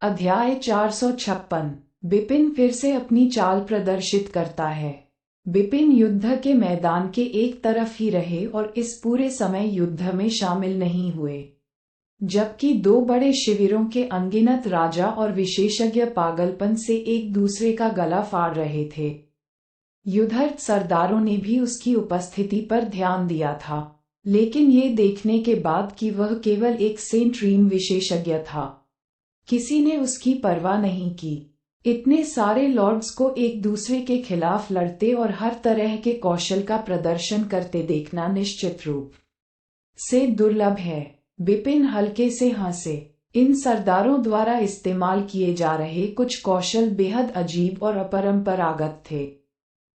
अध्याय 456। बिपिन फिर से अपनी चाल प्रदर्शित करता है। बिपिन युद्ध के मैदान के एक तरफ ही रहे और इस पूरे समय युद्ध में शामिल नहीं हुए, जबकि दो बड़े शिविरों के अनगिनत राजा और विशेषज्ञ पागलपन से एक दूसरे का गला फाड़ रहे थे। युद्धरत सरदारों ने भी उसकी उपस्थिति पर ध्यान दिया था, लेकिन ये देखने के बाद कि वह केवल एक सेंट्रीम विशेषज्ञ था, किसी ने उसकी परवाह नहीं की। इतने सारे लॉर्ड्स को एक दूसरे के खिलाफ लड़ते और हर तरह के कौशल का प्रदर्शन करते देखना निश्चित रूप से दुर्लभ है। बिपिन हल्के से हंसे। इन सरदारों द्वारा इस्तेमाल किए जा रहे कुछ कौशल बेहद अजीब और अपरंपरागत थे,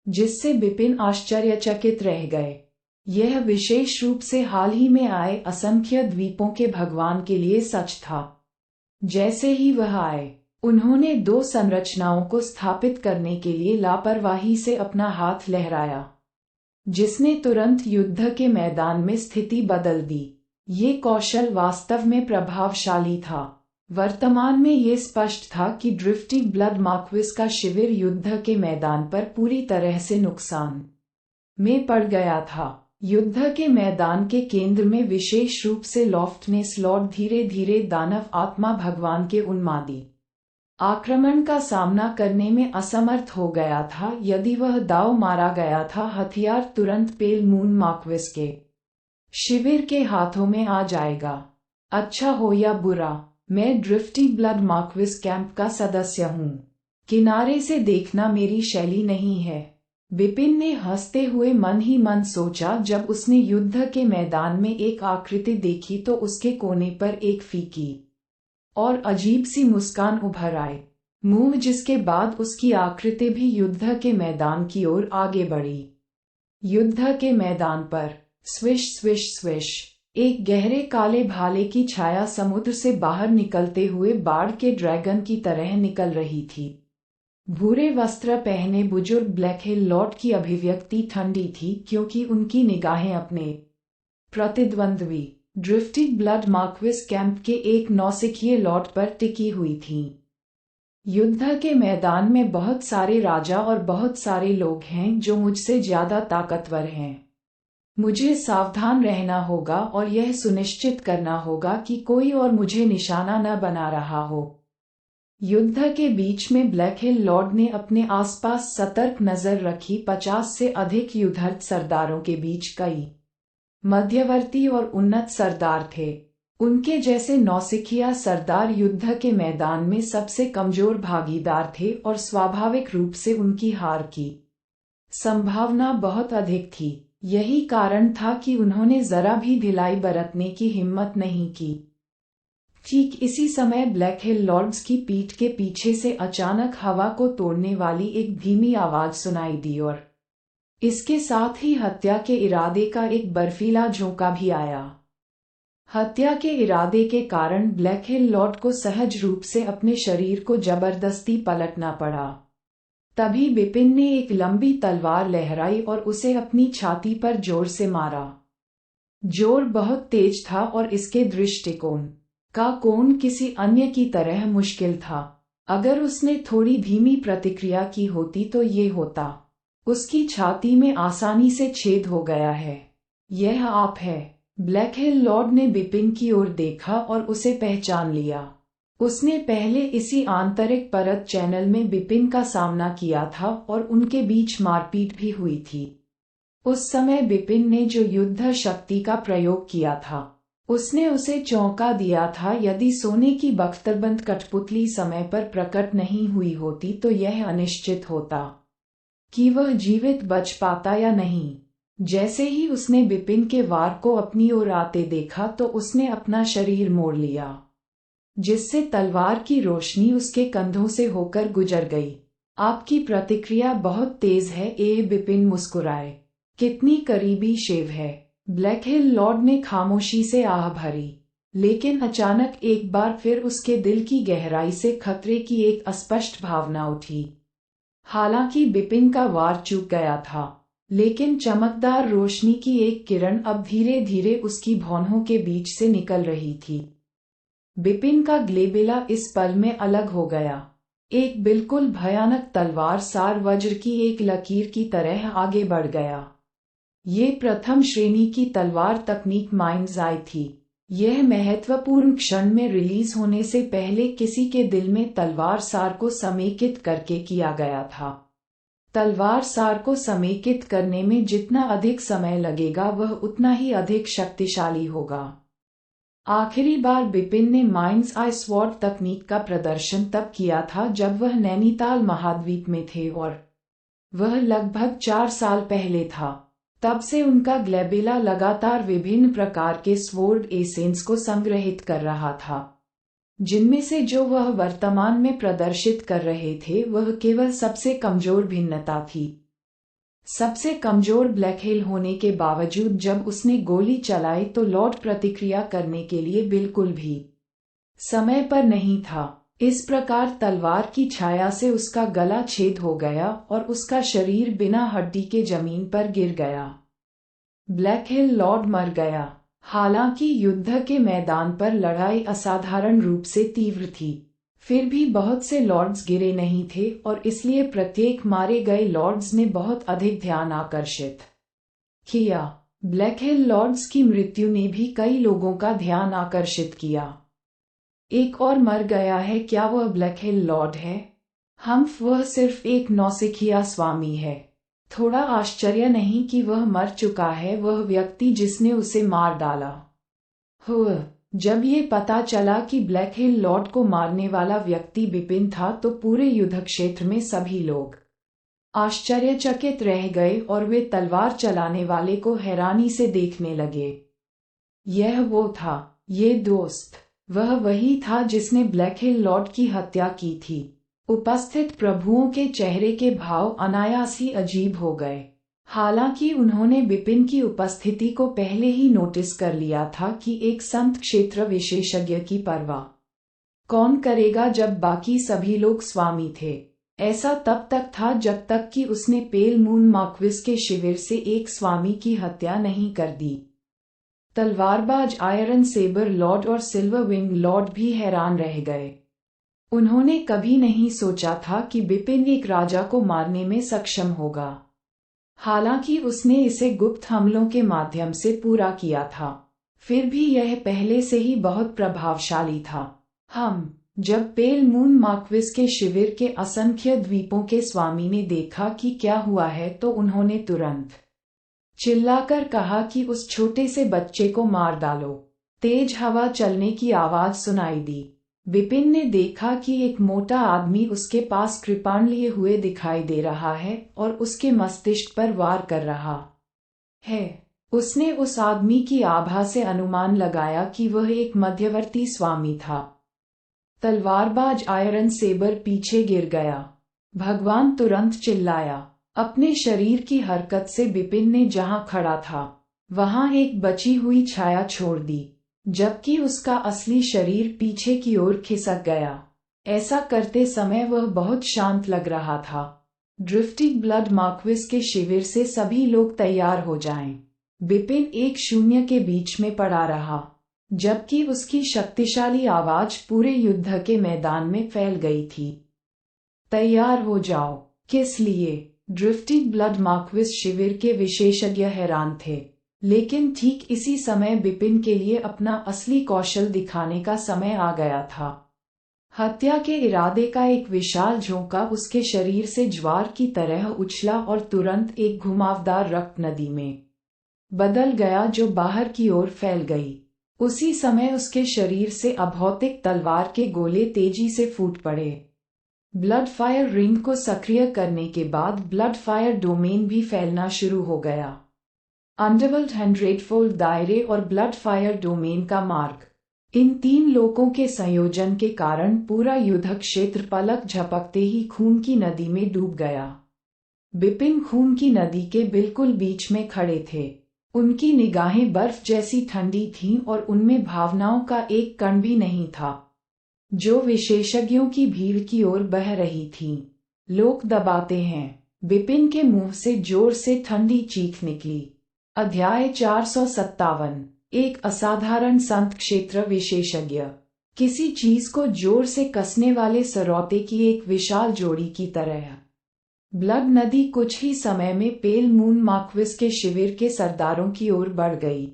जिससे बिपिन आश्चर्यचकित रह गए। यह विशेष रूप से हाल ही में आए असंख्य द्वीपों के भगवान के लिए सच था। जैसे ही वह आए, उन्होंने दो संरचनाओं को स्थापित करने के लिए लापरवाही से अपना हाथ लहराया, जिसने तुरंत युद्ध के मैदान में स्थिति बदल दी। ये कौशल वास्तव में प्रभावशाली था। वर्तमान में ये स्पष्ट था कि ड्रिफ्टिंग ब्लड मार्क्विस का शिविर युद्ध के मैदान पर पूरी तरह से नुकसान में पड़ गया था। युद्ध के मैदान के केंद्र में विशेष रूप से लॉफ्टनेस लॉर्ड धीरे धीरे दानव आत्मा भगवान के उन्मादी आक्रमण का सामना करने में असमर्थ हो गया था। यदि वह दाव मारा गया था, हथियार तुरंत पेल मून मार्क्विस के शिविर के हाथों में आ जाएगा। अच्छा हो या बुरा, मैं ड्रिफ्टी ब्लड मार्क्विस कैंप का सदस्य हूँ। किनारे से देखना मेरी शैली नहीं है, बिपिन ने हंसते हुए मन ही मन सोचा। जब उसने युद्ध के मैदान में एक आकृति देखी तो उसके कोने पर एक फीकी और अजीब सी मुस्कान उभर आए मुंह, जिसके बाद उसकी आकृति भी युद्ध के मैदान की ओर आगे बढ़ी। युद्ध के मैदान पर स्विश स्विश स्विश एक गहरे काले भाले की छाया समुद्र से बाहर निकलते हुए बाढ़ के ड्रैगन की तरह निकल रही थी। भूरे वस्त्र पहने बुजुर्ग ब्लैक हिल लॉर्ड की अभिव्यक्ति ठंडी थी, क्योंकि उनकी निगाहें अपने प्रतिद्वंद्वी ड्रिफ्टिंग ब्लड मार्क्विस कैंप के एक नौसिखिए लॉर्ड पर टिकी हुई थीं। युद्ध के मैदान में बहुत सारे राजा और बहुत सारे लोग हैं जो मुझसे ज्यादा ताकतवर हैं। मुझे सावधान रहना होगा और यह सुनिश्चित करना होगा कि कोई और मुझे निशाना न बना रहा हो। युद्ध के बीच में ब्लैक हिल लॉर्ड ने अपने आसपास सतर्क नजर रखी। 50 से अधिक युद्धरत सरदारों के बीच कई मध्यवर्ती और उन्नत सरदार थे। उनके जैसे नौसिखिया सरदार युद्ध के मैदान में सबसे कमजोर भागीदार थे और स्वाभाविक रूप से उनकी हार की संभावना बहुत अधिक थी। यही कारण था कि उन्होंने जरा भी ढिलाई बरतने की हिम्मत नहीं की। ठीक इसी समय ब्लैक हिल लॉर्ड्स की पीठ के पीछे से अचानक हवा को तोड़ने वाली एक धीमी आवाज सुनाई दी और इसके साथ ही हत्या के इरादे का एक बर्फीला झोंका भी आया। हत्या के इरादे के कारण ब्लैक हिल लॉर्ड को सहज रूप से अपने शरीर को जबरदस्ती पलटना पड़ा। तभी बिपिन ने एक लंबी तलवार लहराई और उसे अपनी छाती पर जोर से मारा। जोर बहुत तेज था और इसके दृष्टिकोण का कोण किसी अन्य की तरह मुश्किल था। अगर उसने थोड़ी धीमी प्रतिक्रिया की होती तो ये होता। उसकी छाती में आसानी से छेद हो गया है। यह आप है। ब्लैक हिल लॉर्ड ने बिपिन की ओर देखा और उसे पहचान लिया। उसने पहले इसी आंतरिक परत चैनल में बिपिन का सामना किया था और उनके बीच मारपीट भी हुई थी। उस समय बिपिन ने जो युद्ध शक्ति का प्रयोग किया था, उसने उसे चौंका दिया था। यदि सोने की बख्तरबंद कठपुतली समय पर प्रकट नहीं हुई होती तो यह अनिश्चित होता कि वह जीवित बच पाता या नहीं। जैसे ही उसने बिपिन के वार को अपनी ओर आते देखा तो उसने अपना शरीर मोड़ लिया, जिससे तलवार की रोशनी उसके कंधों से होकर गुजर गई। आपकी प्रतिक्रिया बहुत तेज है, बिपिन मुस्कुराए। कितनी करीबी शेव है। ब्लैक हिल लॉर्ड ने खामोशी से आह भरी, लेकिन अचानक एक बार फिर उसके दिल की गहराई से खतरे की एक अस्पष्ट भावना उठी। हालांकि बिपिन का वार चूक गया था, लेकिन चमकदार रोशनी की एक किरण अब धीरे धीरे उसकी भौहों के बीच से निकल रही थी। बिपिन का ग्लेबेला इस पल में अलग हो गया। एक बिल्कुल भयानक तलवार सार वज्र की एक लकीर की तरह आगे बढ़ गया। ये प्रथम श्रेणी की तलवार तकनीक माइंड्स आई थी। यह महत्वपूर्ण क्षण में रिलीज होने से पहले किसी के दिल में तलवार सार को समेकित करके किया गया था। तलवार सार को समेकित करने में जितना अधिक समय लगेगा वह उतना ही अधिक शक्तिशाली होगा। आखिरी बार बिपिन ने माइंड्स आई स्वॉर्ड तकनीक का प्रदर्शन तब किया था जब वह नैनीताल महाद्वीप में थे और वह लगभग 4 साल पहले था। तब से उनका ग्लेबेला लगातार विभिन्न प्रकार के स्वॉर्ड एसेंस को संग्रहित कर रहा था, जिनमें से जो वह वर्तमान में प्रदर्शित कर रहे थे वह केवल सबसे कमजोर भिन्नता थी। सबसे कमजोर ब्लैक हिल होने के बावजूद जब उसने गोली चलाई तो लॉर्ड प्रतिक्रिया करने के लिए बिल्कुल भी समय पर नहीं था। इस प्रकार तलवार की छाया से उसका गला छेद हो गया और उसका शरीर बिना हड्डी के जमीन पर गिर गया। ब्लैक हिल लॉर्ड मर गया। हालांकि युद्ध के मैदान पर लड़ाई असाधारण रूप से तीव्र थी, फिर भी बहुत से लॉर्ड्स गिरे नहीं थे और इसलिए प्रत्येक मारे गए लॉर्ड्स ने बहुत अधिक ध्यान आकर्षित किया। ब्लैक हिल लॉर्ड्स की मृत्यु ने भी कई लोगों का ध्यान आकर्षित किया। एक और मर गया है, क्या वह ब्लैक हिल लॉर्ड है? वह सिर्फ एक नौसिखिया स्वामी है। थोड़ा आश्चर्य नहीं कि वह मर चुका है, वह व्यक्ति जिसने उसे मार डाला। जब ये पता चला कि ब्लैक हिल लॉर्ड को मारने वाला व्यक्ति बिपिन था तो पूरे युद्ध क्षेत्र में सभी लोग आश्चर्यचकित रह गए और वे तलवार चलाने वाले को हैरानी से देखने लगे। यह वो था, ये दोस्त, वह वही था जिसने ब्लैक हिल लॉर्ड की हत्या की थी। उपस्थित प्रभुओं के चेहरे के भाव अनायास ही अजीब हो गए। हालांकि उन्होंने बिपिन की उपस्थिति को पहले ही नोटिस कर लिया था कि एक संत क्षेत्र विशेषज्ञ की परवाह कौन करेगा जब बाकी सभी लोग स्वामी थे। ऐसा तब तक था जब तक कि उसने पेल मून मार्क्विस के शिविर से एक स्वामी की हत्या नहीं कर दी। तलवारबाज आयरन सेबर लॉर्ड और सिल्वर विंग लॉर्ड भी हैरान रह गए। उन्होंने कभी नहीं सोचा था कि बिपिन एक राजा को मारने में सक्षम होगा। हालांकि उसने इसे गुप्त हमलों के माध्यम से पूरा किया था, फिर भी यह पहले से ही बहुत प्रभावशाली था। जब पेल मून मार्क्विस के शिविर के असंख्य द्वीपों के स्वामी ने देखा कि क्या हुआ है तो उन्होंने तुरंत चिल्लाकर कहा कि उस छोटे से बच्चे को मार डालो। तेज हवा चलने की आवाज सुनाई दी। बिपिन ने देखा कि एक मोटा आदमी उसके पास कृपाण लिए हुए दिखाई दे रहा है और उसके मस्तिष्क पर वार कर रहा है। उसने उस आदमी की आभा से अनुमान लगाया कि वह एक मध्यवर्ती स्वामी था। तलवारबाज आयरन सेबर पीछे गिर गया। भगवान तुरंत चिल्लाया। अपने शरीर की हरकत से बिपिन ने जहां खड़ा था वहां एक बची हुई छाया छोड़ दी, जबकि उसका असली शरीर पीछे की ओर खिसक गया। ऐसा करते समय वह बहुत शांत लग रहा था। ड्रिफ्टिंग ब्लड मार्क्विस के शिविर से सभी लोग तैयार हो जाएं। बिपिन एक शून्य के बीच में पड़ा रहा, जबकि उसकी शक्तिशाली आवाज पूरे युद्ध के मैदान में फैल गई थी। तैयार हो जाओ। किस लिए? ड्रिफ्टिंग ब्लड मार्क्विस शिविर के विशेषज्ञ हैरान थे, लेकिन ठीक इसी समय बिपिन के लिए अपना असली कौशल दिखाने का समय आ गया था। हत्या के इरादे का एक विशाल झोंका उसके शरीर से ज्वार की तरह उछला और तुरंत एक घुमावदार रक्त नदी में बदल गया जो बाहर की ओर फैल गई। उसी समय उसके शरीर से अभौतिक तलवार के गोले तेजी से फूट पड़े। ब्लड फायर रिंग को सक्रिय करने के बाद ब्लड फायर डोमेन भी फैलना शुरू हो गया। अंडरवर्ल्ड 100-फोल्ड दायरे और ब्लड फायर डोमेन का मार्ग, इन 3 लोगों के संयोजन के कारण पूरा युद्ध क्षेत्र पलक झपकते ही खून की नदी में डूब गया। बिपिन खून की नदी के बिल्कुल बीच में खड़े थे। उनकी निगाहें बर्फ जैसी ठंडी थीं और उनमें भावनाओं का एक कण भी नहीं था, जो विशेषज्ञों की भीड़ की ओर बह रही थीं। लोग दबाते हैं। बिपिन के मुंह से जोर से ठंडी चीख निकली। अध्याय 457। एक असाधारण संत क्षेत्र विशेषज्ञ। किसी चीज को जोर से कसने वाले सरौते की एक विशाल जोड़ी की तरह। ब्लड नदी कुछ ही समय में पेल मून मार्क्विस के शिविर के सरदारों की ओर बढ़ गई।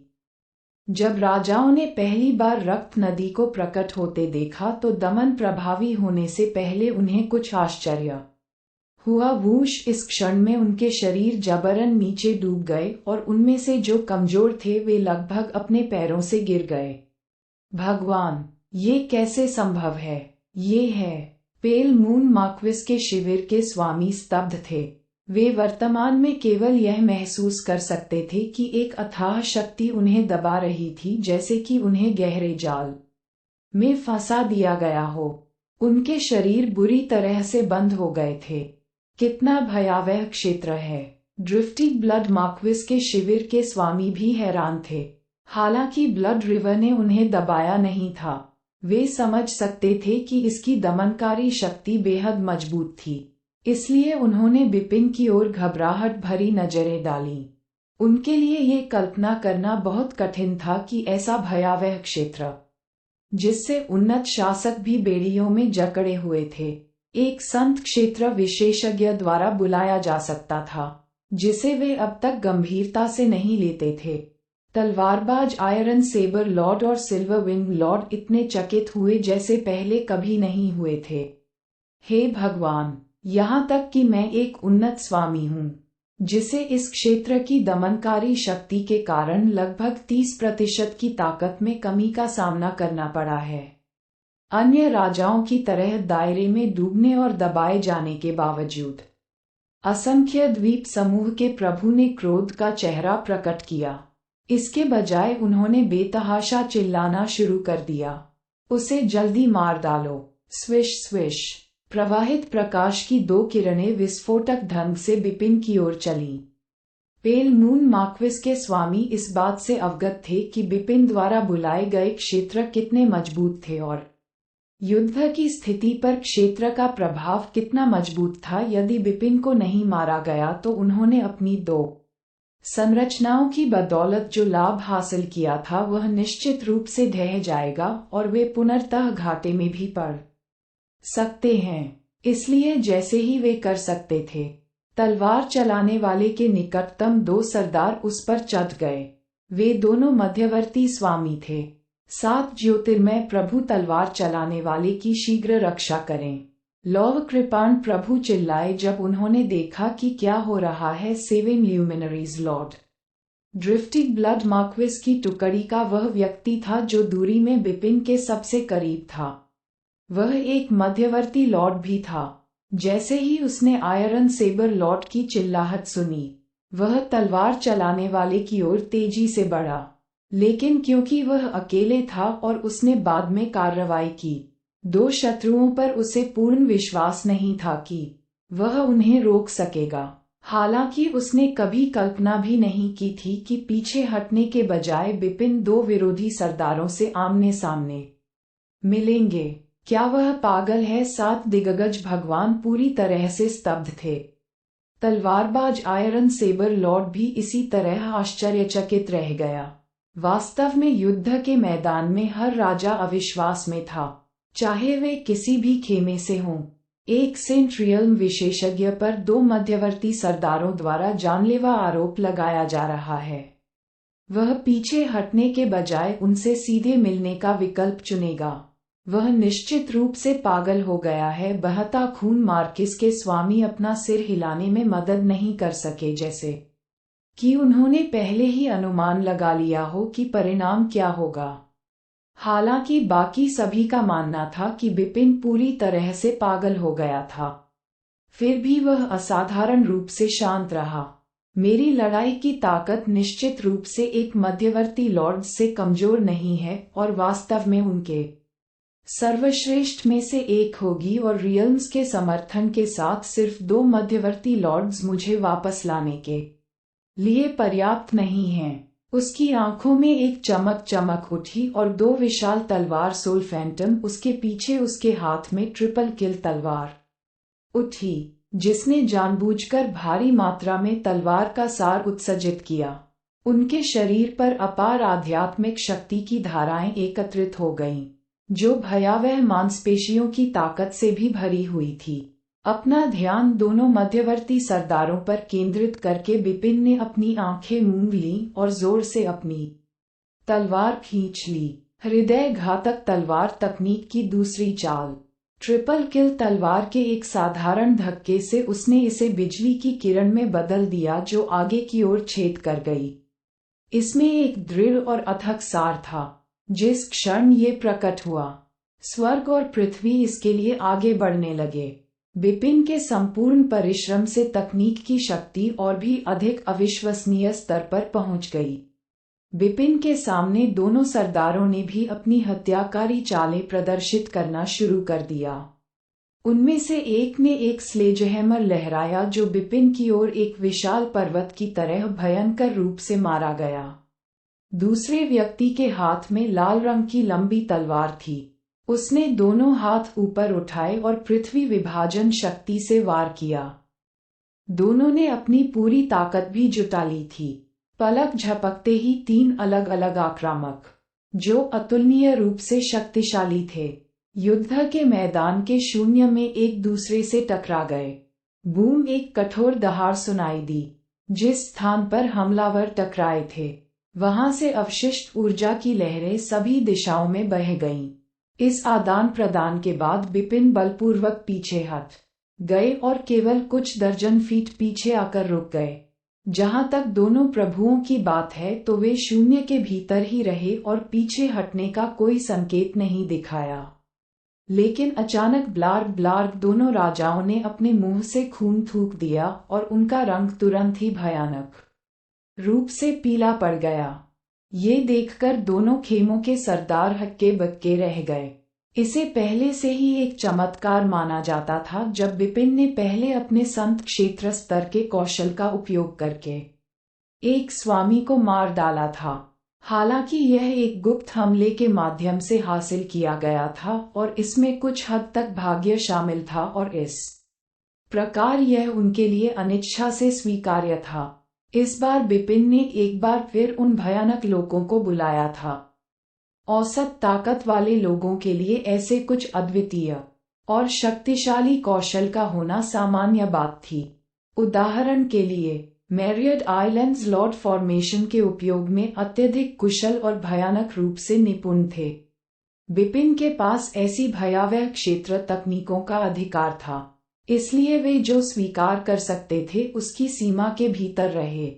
जब राजाओं ने पहली बार रक्त नदी को प्रकट होते देखा तो दमन प्रभावी होने से पहले उन्हें कुछ आश्चर्य हुआ। वूश, इस क्षण में उनके शरीर जबरन नीचे डूब गए और उनमें से जो कमजोर थे वे लगभग अपने पैरों से गिर गए। भगवान, ये कैसे संभव है? ये है। पेल मून मार्क्विस के शिविर के स्वामी स्तब्ध थे। वे वर्तमान में केवल यह महसूस कर सकते थे कि एक अथाह शक्ति उन्हें दबा रही थी, जैसे कि उन्हें गहरे जाल में फंसा दिया गया हो। उनके शरीर बुरी तरह से बंद हो गए थे। कितना भयावह क्षेत्र है! ड्रिफ्टिंग ब्लड मार्क्विस के शिविर के स्वामी भी हैरान थे। हालांकि ब्लड रिवर ने उन्हें दबाया नहीं था, वे समझ सकते थे कि इसकी दमनकारी शक्ति बेहद मजबूत थी। इसलिए उन्होंने बिपिन की ओर घबराहट भरी नजरें डाली। उनके लिए ये कल्पना करना बहुत कठिन था कि ऐसा भयावह क्षेत्र, जिससे उन्नत शासक भी बेड़ियों में जकड़े हुए थे, एक संत क्षेत्र विशेषज्ञ द्वारा बुलाया जा सकता था, जिसे वे अब तक गंभीरता से नहीं लेते थे। तलवारबाज आयरन सेबर लॉर्ड और सिल्वर विंग लॉर्ड इतने चकित हुए जैसे पहले कभी नहीं हुए थे। हे भगवान, यहाँ तक कि मैं एक उन्नत स्वामी हूँ, जिसे इस क्षेत्र की दमनकारी शक्ति के कारण लगभग 30% की ताकत में कमी का सामना करना पड़ा है। अन्य राजाओं की तरह दायरे में डूबने और दबाए जाने के बावजूद असंख्य द्वीप समूह के प्रभु ने क्रोध का चेहरा प्रकट किया। इसके बजाय उन्होंने बेतहाशा चिल्लाना शुरू कर दिया, उसे जल्दी मार डालो। स्विश स्विश, प्रवाहित प्रकाश की 2 किरणें विस्फोटक ढंग से बिपिन की ओर चलीं। पेल मून मार्क्विस के स्वामी इस बात से अवगत थे कि बिपिन द्वारा बुलाए गए क्षेत्र कितने मजबूत थे और युद्ध की स्थिति पर क्षेत्र का प्रभाव कितना मजबूत था। यदि बिपिन को नहीं मारा गया तो उन्होंने अपनी 2 संरचनाओं की बदौलत जो लाभ हासिल किया था वह निश्चित रूप से ढह जाएगा और वे पुनर्तः घाटे में भी पड़ सकते हैं। इसलिए जैसे ही वे कर सकते थे, तलवार चलाने वाले के निकटतम 2 सरदार उस पर चढ़ गए। वे दोनों मध्यवर्ती स्वामी थे। 7 ज्योतिर्मय प्रभु तलवार चलाने वाले की शीघ्र रक्षा करें। लौह कृपाण प्रभु चिल्लाए जब उन्होंने देखा कि क्या हो रहा है। 7 luminaries lord drifting blood marquis की टुकड़ी का वह व्यक्ति था जो दूरी में बिपिन के सबसे करीब था। वह एक मध्यवर्ती लॉर्ड भी था। जैसे ही उसने आयरन सेबर लॉर्ड की चिल्लाहट सुनी, वह तलवार चलाने वाले की ओर तेजी से बढ़ा। लेकिन क्योंकि वह अकेले था और उसने बाद में कार्रवाई की, 2 शत्रुओं पर उसे पूर्ण विश्वास नहीं था कि वह उन्हें रोक सकेगा। हालांकि उसने कभी कल्पना भी नहीं की थी कि पीछे हटने के बजाय बिपिन 2 विरोधी सरदारों से आमने सामने मिलेंगे। क्या वह पागल है? 7 दिग्गज भगवान पूरी तरह से स्तब्ध थे। तलवारबाज आयरन सेबर लॉर्ड भी इसी तरह आश्चर्यचकित रह गया। वास्तव में युद्ध के मैदान में हर राजा अविश्वास में था, चाहे वे किसी भी खेमे से हों। एक सेंट रियल्म विशेषज्ञ पर 2 मध्यवर्ती सरदारों द्वारा जानलेवा आरोप लगाया जा रहा है। वह पीछे हटने के बजाय उनसे सीधे मिलने का विकल्प चुनेगा। वह निश्चित रूप से पागल हो गया है। बहता खून मार्किस के स्वामी अपना सिर हिलाने में मदद नहीं कर सके, जैसे कि उन्होंने पहले ही अनुमान लगा लिया हो कि परिणाम क्या होगा। हालांकि बाकी सभी का मानना था कि बिपिन पूरी तरह से पागल हो गया था, फिर भी वह असाधारण रूप से शांत रहा। मेरी लड़ाई की ताकत निश्चित रूप से एक मध्यवर्ती लॉर्ड से कमजोर नहीं है और वास्तव में उनके सर्वश्रेष्ठ में से एक होगी, और रियल्म्स के समर्थन के साथ सिर्फ 2 मध्यवर्ती लॉर्ड्स मुझे वापस लाने के लिए पर्याप्त नहीं हैं। उसकी आंखों में एक चमक चमक उठी और 2 विशाल तलवार सोल फैंटम उसके पीछे उसके हाथ में ट्रिपल किल तलवार उठी, जिसने जानबूझकर भारी मात्रा में तलवार का सार उत्सर्जित किया। उनके शरीर पर अपार आध्यात्मिक शक्ति की धाराएं एकत्रित हो गईं। जो भयावह मांसपेशियों की ताकत से भी भरी हुई थी। अपना ध्यान दोनों मध्यवर्ती सरदारों पर केंद्रित करके बिपिन ने अपनी आंखें मूंद लीं और जोर से अपनी तलवार खींच ली। हृदय घातक तलवार तकनीक की दूसरी चाल। ट्रिपल किल तलवार के एक साधारण धक्के से उसने इसे बिजली की किरण में बदल दिया जो आगे की ओर छेद कर गई। इसमें एक दृढ़ और अथक सार था। जिस क्षण ये प्रकट हुआ, स्वर्ग और पृथ्वी इसके लिए आगे बढ़ने लगे। बिपिन के संपूर्ण परिश्रम से तकनीक की शक्ति और भी अधिक अविश्वसनीय स्तर पर पहुंच गई। बिपिन के सामने दोनों सरदारों ने भी अपनी हत्याकारी चालें प्रदर्शित करना शुरू कर दिया। उनमें से एक ने एक स्लेजहैमर लहराया जो बिपिन की ओर एक विशाल पर्वत की तरह भयंकर रूप से मारा गया। दूसरे व्यक्ति के हाथ में लाल रंग की लंबी तलवार थी। उसने दोनों हाथ ऊपर उठाए और पृथ्वी विभाजन शक्ति से वार किया। दोनों ने अपनी पूरी ताकत भी जुटा ली थी। पलक झपकते ही तीन अलग अलग आक्रामक, जो अतुलनीय रूप से शक्तिशाली थे, युद्ध के मैदान के शून्य में एक दूसरे से टकरा गए। बूम! एक कठोर दहाड़ सुनाई दी। जिस स्थान पर हमलावर टकराए थे, वहां से अवशिष्ट ऊर्जा की लहरें सभी दिशाओं में बह गईं। इस आदान प्रदान के बाद बिपिन बलपूर्वक पीछे हट गए और केवल कुछ दर्जन फीट पीछे आकर रुक गए। जहां तक दोनों प्रभुओं की बात है तो वे शून्य के भीतर ही रहे और पीछे हटने का कोई संकेत नहीं दिखाया। लेकिन अचानक ब्लार्ग ब्लार्ग दोनों राजाओं ने अपने मुंह से खून थूक दिया और उनका रंग तुरंत ही भयानक रूप से पीला पड़ गया। ये देखकर दोनों खेमों के सरदार हक्के बक्के रह गए। इसे पहले से ही एक चमत्कार माना जाता था जब बिपिन ने पहले अपने संत क्षेत्र स्तर के कौशल का उपयोग करके एक स्वामी को मार डाला था। हालांकि यह एक गुप्त हमले के माध्यम से हासिल किया गया था और इसमें कुछ हद तक भाग्य शामिल था और इस प्रकार यह उनके लिए अनिच्छा से स्वीकार्य था। इस बार बिपिन ने एक बार फिर उन भयानक लोगों को बुलाया था। औसत ताकत वाले लोगों के लिए ऐसे कुछ अद्वितीय और शक्तिशाली कौशल का होना सामान्य बात थी। उदाहरण के लिए मैरियट आइलैंड्स लॉर्ड फॉर्मेशन के उपयोग में अत्यधिक कुशल और भयानक रूप से निपुण थे। बिपिन के पास ऐसी भयावह क्षेत्र तकनीकों का अधिकार था, इसलिए वे जो स्वीकार कर सकते थे उसकी सीमा के भीतर रहे।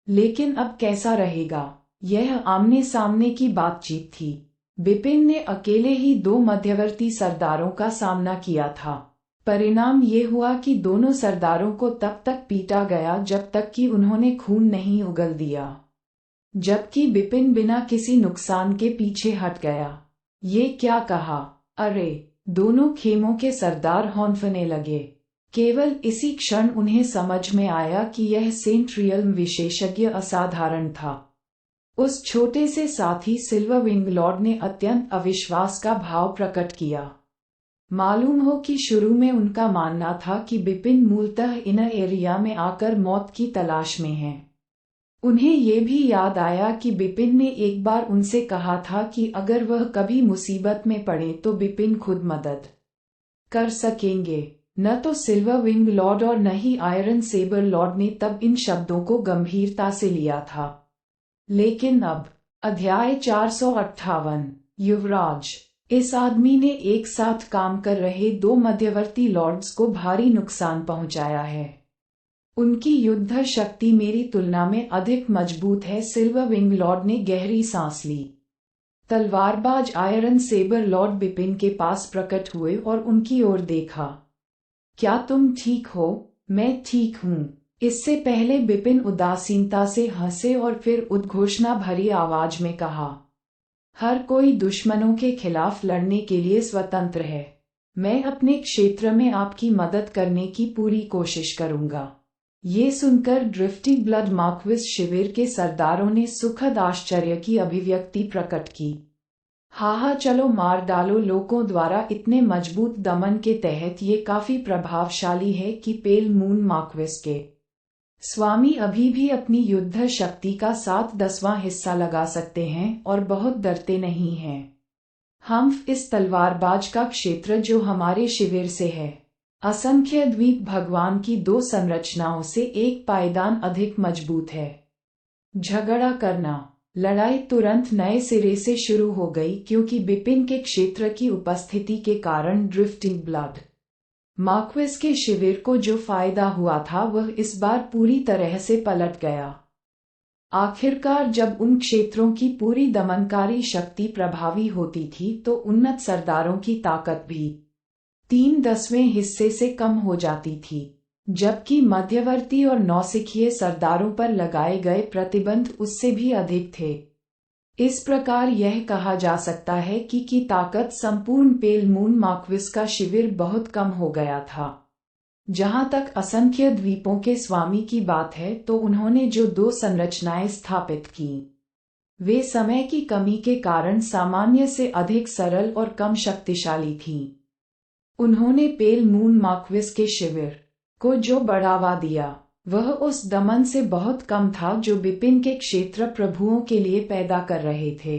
लेकिन अब कैसा रहेगा? यह आमने सामने की बातचीत थी। बिपिन ने अकेले ही दो मध्यवर्ती सरदारों का सामना किया था। परिणाम ये हुआ कि दोनों सरदारों को तब तक पीटा गया जब तक कि उन्होंने खून नहीं उगल दिया, जबकि बिपिन बिना किसी नुकसान के पीछे हट गया। ये क्या कहा? अरे! दोनों खेमों के सरदार हौंफने लगे। केवल इसी क्षण उन्हें समझ में आया कि यह सेंट रियल्म विशेषज्ञ असाधारण था। उस छोटे से साथी सिल्वर विंग लॉर्ड ने अत्यंत अविश्वास का भाव प्रकट किया। मालूम हो कि शुरू में उनका मानना था कि बिपिन मूलतः इनर एरिया में आकर मौत की तलाश में है। उन्हें ये भी याद आया कि बिपिन ने एक बार उनसे कहा था कि अगर वह कभी मुसीबत में पड़े तो बिपिन खुद मदद कर सकेंगे। न तो सिल्वर विंग लॉर्ड और न ही आयरन सेबर लॉर्ड ने तब इन शब्दों को गंभीरता से लिया था। लेकिन अब अध्याय 458 युवराज। इस आदमी ने एक साथ काम कर रहे दो मध्यवर्ती लॉर्ड्स को भारी नुकसान पहुंचाया है। उनकी युद्ध शक्ति मेरी तुलना में अधिक मजबूत है। सिल्वर विंग लॉर्ड ने गहरी सांस ली। तलवारबाज आयरन सेबर लॉर्ड बिपिन के पास प्रकट हुए और उनकी ओर देखा। क्या तुम ठीक हो? मैं ठीक हूँ। इससे पहले बिपिन उदासीनता से हंसे और फिर उद्घोषणा भरी आवाज में कहा, हर कोई दुश्मनों के खिलाफ लड़ने के लिए स्वतंत्र है। मैं अपने क्षेत्र में आपकी मदद करने की पूरी कोशिश करूंगा। ये सुनकर ड्रिफ्टी ब्लड मार्क्विस शिविर के सरदारों ने सुखद आश्चर्य की अभिव्यक्ति प्रकट की। हाँ, चलो मार डालो। लोगों द्वारा इतने मजबूत दमन के तहत ये काफी प्रभावशाली है कि पेल मून मार्क्विस के स्वामी अभी भी अपनी युद्ध शक्ति का 7/10वां हिस्सा लगा सकते हैं और बहुत डरते नहीं हैं। हम्फ इस तलवारबाज का क्षेत्र जो हमारे शिविर से है। असंख्य द्वीप भगवान की 2 संरचनाओं से एक पायदान अधिक मजबूत है। झगड़ा करना। लड़ाई तुरंत नए सिरे से शुरू हो गई क्योंकि बिपिन के क्षेत्र की उपस्थिति के कारण ड्रिफ्टिंग ब्लड मार्क्वेस के शिविर को जो फायदा हुआ था वह इस बार पूरी तरह से पलट गया। आखिरकार जब उन क्षेत्रों की पूरी दमनकारी शक्ति प्रभावी होती थी तो उन्नत सरदारों की ताकत भी 3/10वें हिस्से से कम हो जाती थी, जबकि मध्यवर्ती और नौसिखिए सरदारों पर लगाए गए प्रतिबंध उससे भी अधिक थे। इस प्रकार यह कहा जा सकता है कि ताकत संपूर्ण पेल मून मार्क्विस का शिविर बहुत कम हो गया था। जहां तक असंख्य द्वीपों के स्वामी की बात है तो उन्होंने जो 2 संरचनाएं स्थापित की वे समय की कमी के कारण सामान्य से अधिक सरल और कम शक्तिशाली थीं। उन्होंने पेल मून मार्क्विस के शिविर को जो बढ़ावा दिया वह उस दमन से बहुत कम था जो बिपिन के क्षेत्र प्रभुओं के लिए पैदा कर रहे थे।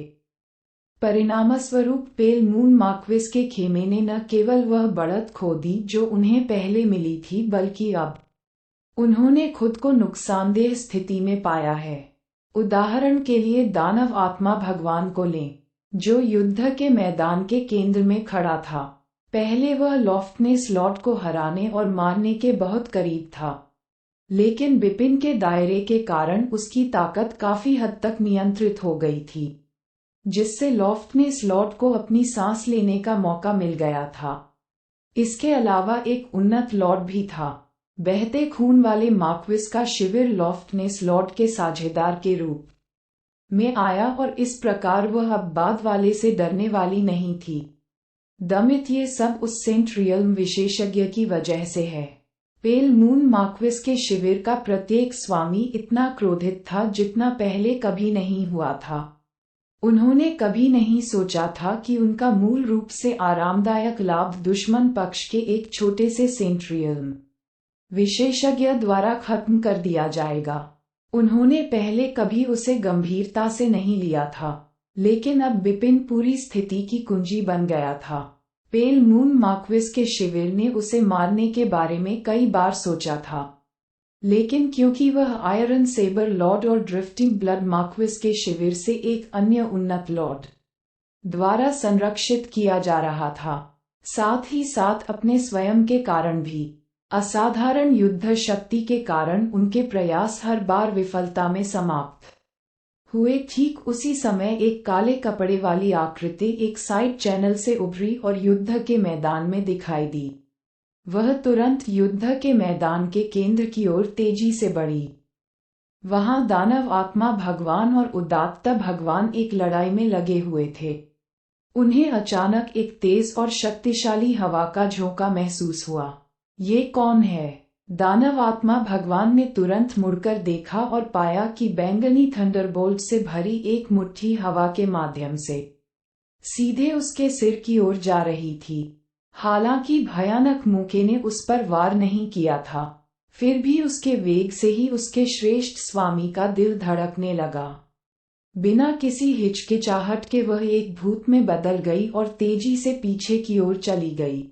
परिणामस्वरूप पेल मून मार्क्विस के खेमे ने न केवल वह बढ़त खो दी जो उन्हें पहले मिली थी, बल्कि अब उन्होंने खुद को नुकसानदेह स्थिति में पाया है। उदाहरण के लिए दानव आत्मा भगवान को लें, जो युद्ध के मैदान के केंद्र में खड़ा था। पहले वह लॉफ्टनेस लॉर्ड को हराने और मारने के बहुत करीब था, लेकिन बिपिन के दायरे के कारण उसकी ताकत काफी हद तक नियंत्रित हो गई थी, जिससे लॉफ्टनेस लॉर्ड को अपनी सांस लेने का मौका मिल गया था। इसके अलावा एक उन्नत लॉर्ड भी था। बहते खून वाले मार्क्विस का शिविर लॉफ्टनेस लॉर्ड के साझेदार के रूप में आया और इस प्रकार वह अब बाद वाले से डरने वाली नहीं थी। दमित ये सब उस सेंट रियल्म विशेषज्ञ की वजह से है। पेल मून मार्क्विस के शिविर का प्रत्येक स्वामी इतना क्रोधित था जितना पहले कभी नहीं हुआ था। उन्होंने कभी नहीं सोचा था कि उनका मूल रूप से आरामदायक लाभ दुश्मन पक्ष के एक छोटे से सेंट रियल्म विशेषज्ञ द्वारा खत्म कर दिया जाएगा। उन्होंने पहले कभी उसे गंभीरता से नहीं लिया था, लेकिन अब बिपिन पूरी स्थिति की कुंजी बन गया था। पेल मून मार्क्विस के शिविर ने उसे मारने के बारे में कई बार सोचा था, लेकिन क्योंकि वह आयरन सेबर लॉर्ड और ड्रिफ्टिंग ब्लड मार्क्विस के शिविर से एक अन्य उन्नत लॉर्ड द्वारा संरक्षित किया जा रहा था, साथ ही साथ अपने स्वयं के कारण भी असाधारण युद्ध शक्ति के कारण उनके प्रयास हर बार विफलता में समाप्त हुए। ठीक उसी समय एक काले कपड़े वाली आकृति एक साइड चैनल से उभरी और युद्ध के मैदान में दिखाई दी। वह तुरंत युद्ध के मैदान के केंद्र की ओर तेजी से बढ़ी। वहां दानव आत्मा भगवान और उदात्त भगवान एक लड़ाई में लगे हुए थे। उन्हें अचानक एक तेज और शक्तिशाली हवा का झोंका महसूस हुआ। ये कौन है? दानव आत्मा भगवान ने तुरंत मुड़कर देखा और पाया कि बैंगनी थंडरबोल्ट से भरी एक मुट्ठी हवा के माध्यम से सीधे उसके सिर की ओर जा रही थी। हालांकि भयानक मूके ने उस पर वार नहीं किया था, फिर भी उसके वेग से ही उसके श्रेष्ठ स्वामी का दिल धड़कने लगा। बिना किसी हिचकिचाहट के वह एक भूत में बदल गई और तेजी से पीछे की ओर चली गई।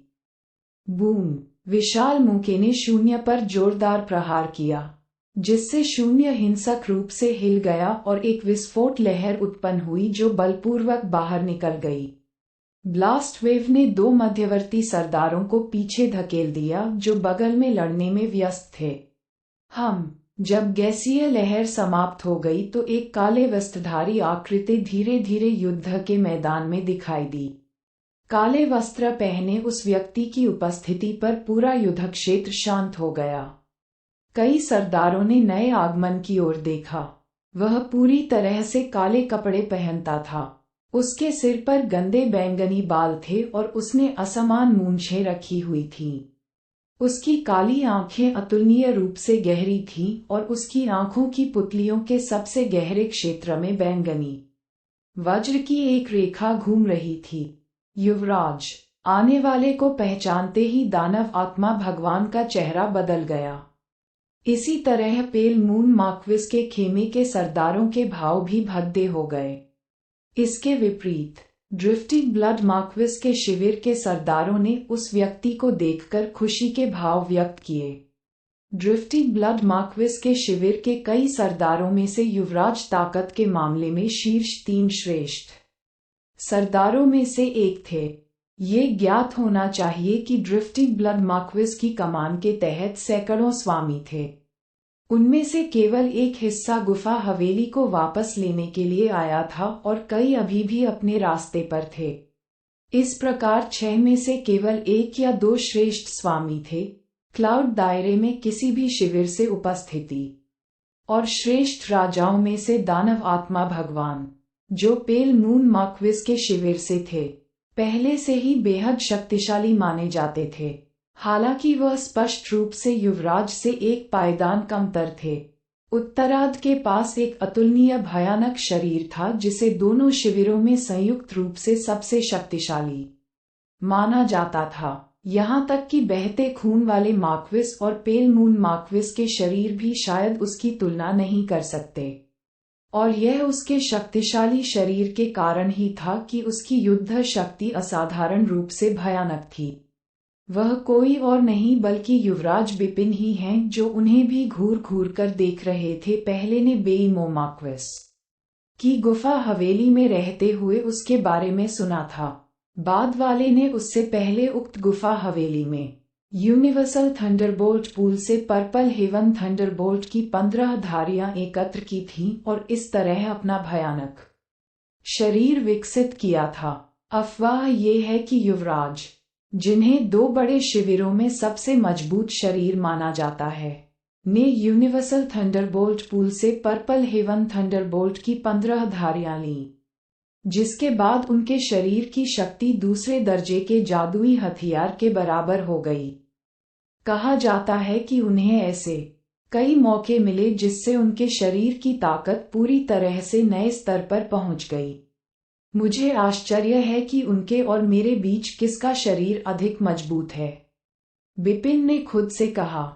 बूम! विशाल मूके ने शून्य पर जोरदार प्रहार किया, जिससे शून्य हिंसक रूप से हिल गया और एक विस्फोट लहर उत्पन्न हुई जो बलपूर्वक बाहर निकल गई। ब्लास्ट वेव ने 2 मध्यवर्ती सरदारों को पीछे धकेल दिया जो बगल में लड़ने में व्यस्त थे। जब गैसीय लहर समाप्त हो गई तो एक काले वस्त्रधारी आकृति धीरे धीरे युद्ध के मैदान में दिखाई दी। काले वस्त्र पहने उस व्यक्ति की उपस्थिति पर पूरा युद्ध क्षेत्र शांत हो गया। कई सरदारों ने नए आगमन की ओर देखा। वह पूरी तरह से काले कपड़े पहनता था। उसके सिर पर गंदे बैंगनी बाल थे और उसने असमान मूंछें रखी हुई थीं। उसकी काली आंखें अतुलनीय रूप से गहरी थीं और उसकी आंखों की पुतलियों के सबसे गहरे क्षेत्र में बैंगनी वज्र की एक रेखा घूम रही थी। युवराज! आने वाले को पहचानते ही दानव आत्मा भगवान का चेहरा बदल गया। इसी तरह पेल मून मार्क्विस के खेमे के सरदारों के भाव भी भद्दे हो गए। इसके विपरीत ड्रिफ्टिंग ब्लड मार्क्विस के शिविर के सरदारों ने उस व्यक्ति को देखकर खुशी के भाव व्यक्त किए। ड्रिफ्टिंग ब्लड मार्क्विस के शिविर के कई सरदारों में से युवराज ताकत के मामले में शीर्ष 3 श्रेष्ठ सरदारों में से एक थे। ये ज्ञात होना चाहिए कि ड्रिफ्टिंग ब्लड मार्क्विस की कमान के तहत सैकड़ों स्वामी थे। उनमें से केवल एक हिस्सा गुफा हवेली को वापस लेने के लिए आया था और कई अभी भी अपने रास्ते पर थे। इस प्रकार 6 में से केवल 1 या 2 श्रेष्ठ स्वामी थे, क्लाउड दायरे में किसी भी शिविर से उपस्थिति। और श्रेष्ठ राजाओं में से दानव आत्मा भगवान, जो पेल मून मार्क्विस के शिविर से थे, पहले से ही बेहद शक्तिशाली माने जाते थे। हालांकि वह स्पष्ट रूप से युवराज से एक पायदान कमतर थे। उत्तरार्ध के पास एक अतुलनीय भयानक शरीर था जिसे दोनों शिविरों में संयुक्त रूप से सबसे शक्तिशाली माना जाता था। यहाँ तक कि बहते खून वाले मार्क्विस और पेल मून मार्क्विस के शरीर भी शायद उसकी तुलना नहीं कर सकते। और यह उसके शक्तिशाली शरीर के कारण ही था कि उसकी युद्ध शक्ति असाधारण रूप से भयानक थी। वह कोई और नहीं बल्कि युवराज बिपिन ही हैं, जो उन्हें भी घूर घूर कर देख रहे थे। पहले ने बेईमो मार्क्विस की गुफा हवेली में रहते हुए उसके बारे में सुना था। बाद वाले ने उससे पहले उक्त गुफा हवेली में यूनिवर्सल थंडरबोल्ट पूल से पर्पल हेवन थंडरबोल्ट की 15 धारियां एकत्र की थीं और इस तरह अपना भयानक शरीर विकसित किया था। अफवाह ये है कि युवराज, जिन्हें 2 बड़े शिविरों में सबसे मजबूत शरीर माना जाता है, ने यूनिवर्सल थंडरबोल्ट पूल से पर्पल हेवन थंडरबोल्ट की 15 धारियां लीं, जिसके बाद उनके शरीर की शक्ति दूसरे दर्जे के जादुई हथियार के बराबर हो गई। कहा जाता है कि उन्हें ऐसे कई मौके मिले जिससे उनके शरीर की ताकत पूरी तरह से नए स्तर पर पहुंच गई। मुझे आश्चर्य है कि उनके और मेरे बीच किसका शरीर अधिक मजबूत है, बिपिन ने खुद से कहा।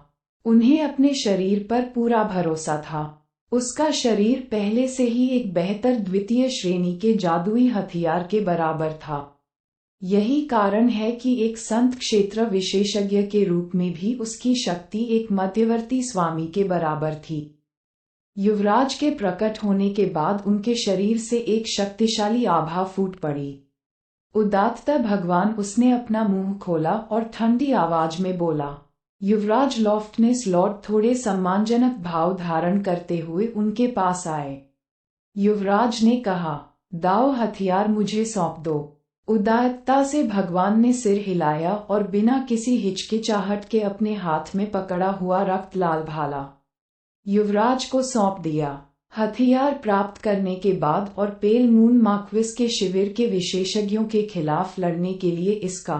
उन्हें अपने शरीर पर पूरा भरोसा था। उसका शरीर पहले से ही एक बेहतर द्वितीय श्रेणी के जादुई हथियार के बराबर था। यही कारण है कि एक संत क्षेत्र विशेषज्ञ के रूप में भी उसकी शक्ति एक मध्यवर्ती स्वामी के बराबर थी। युवराज के प्रकट होने के बाद उनके शरीर से एक शक्तिशाली आभा फूट पड़ी। उदात्त भगवान, उसने अपना मुंह खोला और ठंडी आवाज में बोला। युवराज लॉफ्टनेस लॉर्ड थोड़े सम्मानजनक भाव धारण करते हुए उनके पास आए। युवराज ने कहा, दाओ हथियार मुझे सौंप दो। उदारता से भगवान ने सिर हिलाया और बिना किसी हिचकिचाहट के अपने हाथ में पकड़ा हुआ रक्त लाल भाला युवराज को सौंप दिया। हथियार प्राप्त करने के बाद और पेल मून मार्क्विस के शिविर के विशेषज्ञों के खिलाफ लड़ने के लिए इसका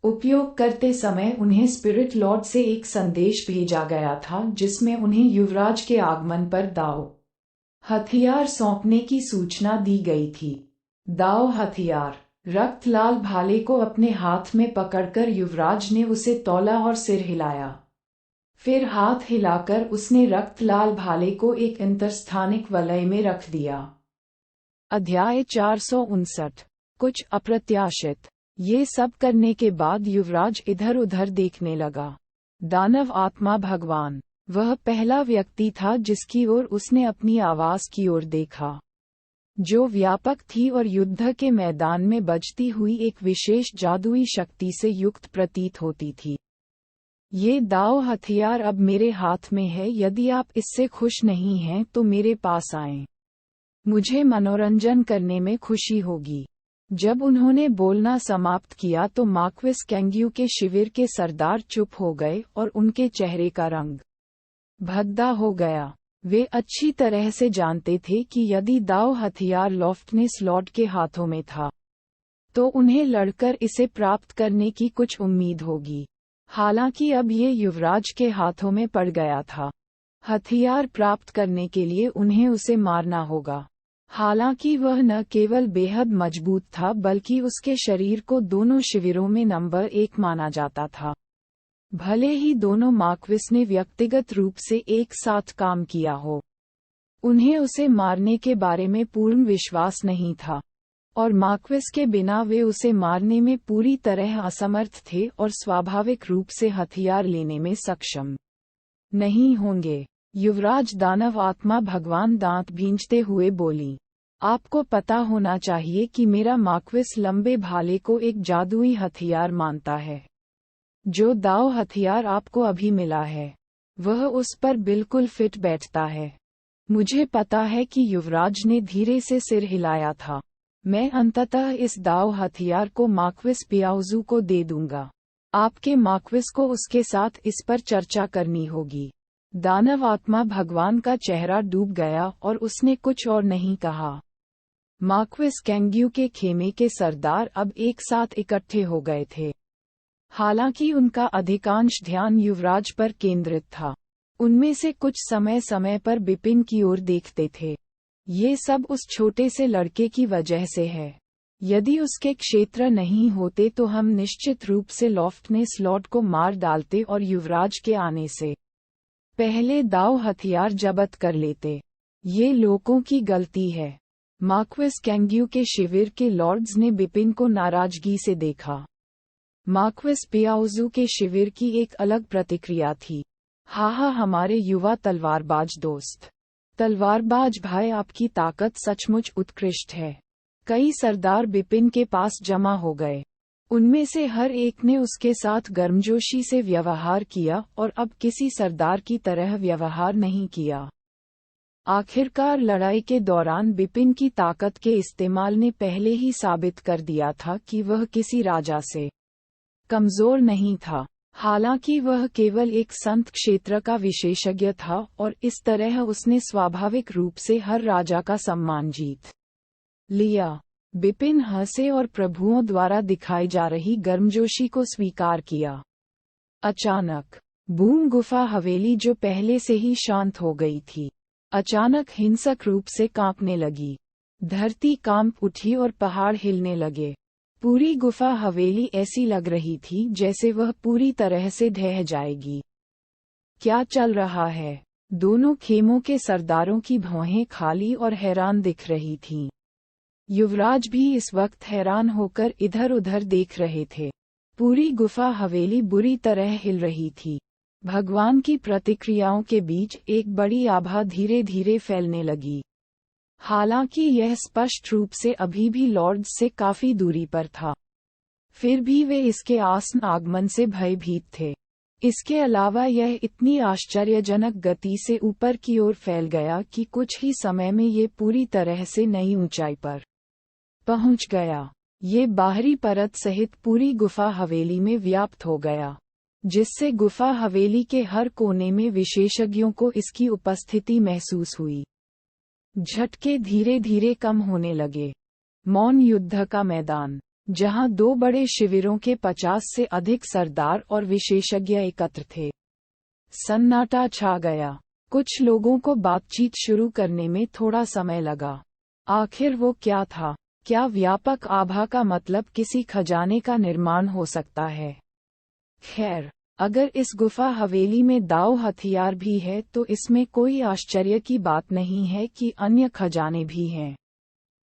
उपयोग करते समय उन्हें स्पिरिट लॉर्ड से एक संदेश भेजा गया था, जिसमें उन्हें युवराज के आगमन पर दाओ हथियार सौंपने की सूचना दी गई थी। दाओ हथियार रक्त लाल भाले को अपने हाथ में पकड़कर युवराज ने उसे तौला और सिर हिलाया। फिर हाथ हिलाकर उसने रक्त लाल भाले को एक अंतरस्थानिक वलय में रख दिया। अध्याय 459। कुछ अप्रत्याशित। ये सब करने के बाद युवराज इधर उधर देखने लगा। दानव आत्मा भगवान, वह पहला व्यक्ति था जिसकी ओर उसने अपनी आवाज की ओर देखा, जो व्यापक थी और युद्ध के मैदान में बजती हुई एक विशेष जादुई शक्ति से युक्त प्रतीत होती थी। ये दाव हथियार अब मेरे हाथ में है। यदि आप इससे खुश नहीं हैं तो मेरे पास आएं। मुझे मनोरंजन करने में खुशी होगी। जब उन्होंने बोलना समाप्त किया तो मार्क्विस कैंग्यू के शिविर के सरदार चुप हो गए और उनके चेहरे का रंग भद्दा हो गया। वे अच्छी तरह से जानते थे कि यदि दाव हथियार लॉफ्टनेस लॉर्ड के हाथों में था तो उन्हें लड़कर इसे प्राप्त करने की कुछ उम्मीद होगी। हालांकि अब ये युवराज के हाथों में पड़ गया था। हथियार प्राप्त करने के लिए उन्हें उसे मारना होगा। हालांकि वह न केवल बेहद मजबूत था बल्कि उसके शरीर को दोनों शिविरों में नंबर 1 माना जाता था। भले ही दोनों मार्क्विस ने व्यक्तिगत रूप से एक साथ काम किया हो, उन्हें उसे मारने के बारे में पूर्ण विश्वास नहीं था। और मार्क्वेस के बिना वे उसे मारने में पूरी तरह असमर्थ थे और स्वाभाविक रूप से हथियार लेने में सक्षम नहीं होंगे। युवराज दानव आत्मा भगवान दांत भींचते हुए बोली, आपको पता होना चाहिए कि मेरा मार्क्वेस लंबे भाले को एक जादुई हथियार मानता है। जो दाव हथियार आपको अभी मिला है वह उस पर बिल्कुल फिट बैठता है। मुझे पता है कि युवराज ने धीरे से सिर हिलाया था। मैं अंततः इस दाव हथियार को मार्क्वेस पियाउजू को दे दूंगा। आपके मार्क्वेस को उसके साथ इस पर चर्चा करनी होगी। दानव आत्मा भगवान का चेहरा डूब गया और उसने कुछ और नहीं कहा। मार्क्वेस कैंग्यू के खेमे के सरदार अब एक साथ इकट्ठे हो गए थे। हालांकि उनका अधिकांश ध्यान युवराज पर केंद्रित था। उनमें से कुछ समय समय पर बिपिन की ओर देखते थे। ये सब उस छोटे से लड़के की वजह से है। यदि उसके क्षेत्र नहीं होते तो हम निश्चित रूप से लॉफ्टनेस लॉर्ड को मार डालते और युवराज के आने से पहले दाव हथियार जब्त कर लेते। ये लोगों की गलती है। मार्क्वेस कैंग्यू के शिविर के लॉर्ड्स ने बिपिन को नाराजगी से देखा। मार्क्वेस पियाउजू के शिविर की एक अलग प्रतिक्रिया थी। हाँ, हमारे युवा तलवारबाज दोस्त। तलवारबाज भाई, आपकी ताकत सचमुच उत्कृष्ट है। कई सरदार बिपिन के पास जमा हो गए। उनमें से हर एक ने उसके साथ गर्मजोशी से व्यवहार किया और अब किसी सरदार की तरह व्यवहार नहीं किया। आखिरकार लड़ाई के दौरान बिपिन की ताकत के इस्तेमाल ने पहले ही साबित कर दिया था कि वह किसी राजा से कमजोर नहीं था। हालांकि वह केवल एक संत क्षेत्र का विशेषज्ञ था और इस तरह उसने स्वाभाविक रूप से हर राजा का सम्मान जीत लिया। बिपिन हंसे और प्रभुओं द्वारा दिखाई जा रही गर्मजोशी को स्वीकार किया। अचानक बूम गुफा हवेली, जो पहले से ही शांत हो गई थी, अचानक हिंसक रूप से कांपने लगी। धरती कांप उठी और पहाड़ हिलने लगे। पूरी गुफा हवेली ऐसी लग रही थी जैसे वह पूरी तरह से ढह जाएगी। क्या चल रहा है? दोनों खेमों के सरदारों की भौहें खाली और हैरान दिख रही थीं। युवराज भी इस वक्त हैरान होकर इधर-उधर देख रहे थे। पूरी गुफा हवेली बुरी तरह हिल रही थी। भगवान की प्रतिक्रियाओं के बीच एक बड़ी आभा धीरे धीरे फैलने लगी। हालांकि यह स्पष्ट रूप से अभी भी लॉर्ड्स से काफी दूरी पर था, फिर भी वे इसके आसन आगमन से भयभीत थे। इसके अलावा यह इतनी आश्चर्यजनक गति से ऊपर की ओर फैल गया कि कुछ ही समय में ये पूरी तरह से नई ऊंचाई पर पहुंच गया। ये बाहरी परत सहित पूरी गुफा हवेली में व्याप्त हो गया, जिससे गुफा हवेली के हर कोने में विशेषज्ञों को इसकी उपस्थिति महसूस हुई। झटके धीरे धीरे कम होने लगे। मौन युद्ध का मैदान, जहां दो बड़े शिविरों के 50 से अधिक सरदार और विशेषज्ञ एकत्र थे। सन्नाटा छा गया। कुछ लोगों को बातचीत शुरू करने में थोड़ा समय लगा। आखिर वो क्या था? क्या व्यापक आभा का मतलब किसी खजाने का निर्माण हो सकता है? खैर, अगर इस गुफा हवेली में दाव हथियार भी है तो इसमें कोई आश्चर्य की बात नहीं है कि अन्य खजाने भी हैं।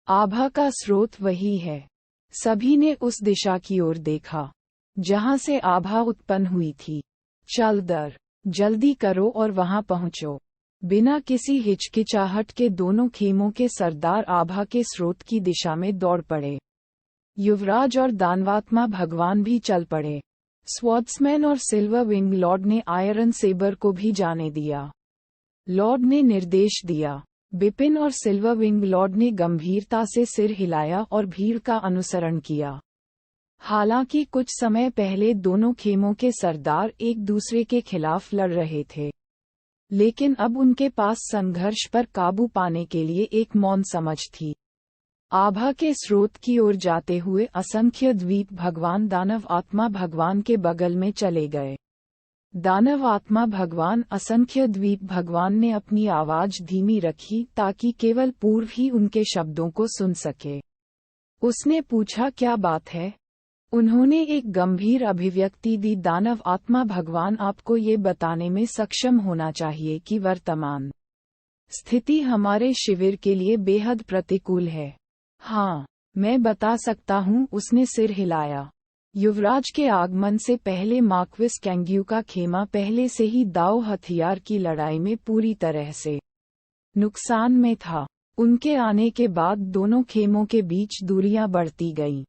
आभा का स्रोत वही है। सभी ने उस दिशा की ओर देखा जहां से आभा उत्पन्न हुई थी। जल्दी करो और वहां पहुंचो। बिना किसी हिचकिचाहट के दोनों खेमों के सरदार आभा के स्रोत की दिशा में दौड़ पड़े। युवराज और दानवात्मा भगवान भी चल पड़े। स्वॉर्ड्समैन और सिल्वर विंग लॉर्ड ने आयरन सेबर को भी जाने दिया। लॉर्ड ने निर्देश दिया। बिपिन और सिल्वर विंग लॉर्ड ने गंभीरता से सिर हिलाया और भीड़ का अनुसरण किया। हालांकि कुछ समय पहले दोनों खेमों के सरदार एक दूसरे के खिलाफ लड़ रहे थे, लेकिन अब उनके पास संघर्ष पर काबू पाने के लिए एक मौन समझ थी। आभा के स्रोत की ओर जाते हुए असंख्य द्वीप भगवान दानव आत्मा भगवान के बगल में चले गए। दानव आत्मा भगवान असंख्य द्वीप भगवान ने अपनी आवाज धीमी रखी ताकि केवल पूर्व ही उनके शब्दों को सुन सके। उसने पूछा, क्या बात है? उन्होंने एक गंभीर अभिव्यक्ति दी। दानव आत्मा भगवान, आपको ये बताने में सक्षम होना चाहिए कि वर्तमान स्थिति हमारे शिविर के लिए बेहद प्रतिकूल है। हाँ, मैं बता सकता हूँ, उसने सिर हिलाया। युवराज के आगमन से पहले मार्क्विस कैंग्यू का खेमा पहले से ही दाव हथियार की लड़ाई में पूरी तरह से नुकसान में था। उनके आने के बाद दोनों खेमों के बीच दूरियां बढ़ती गईं।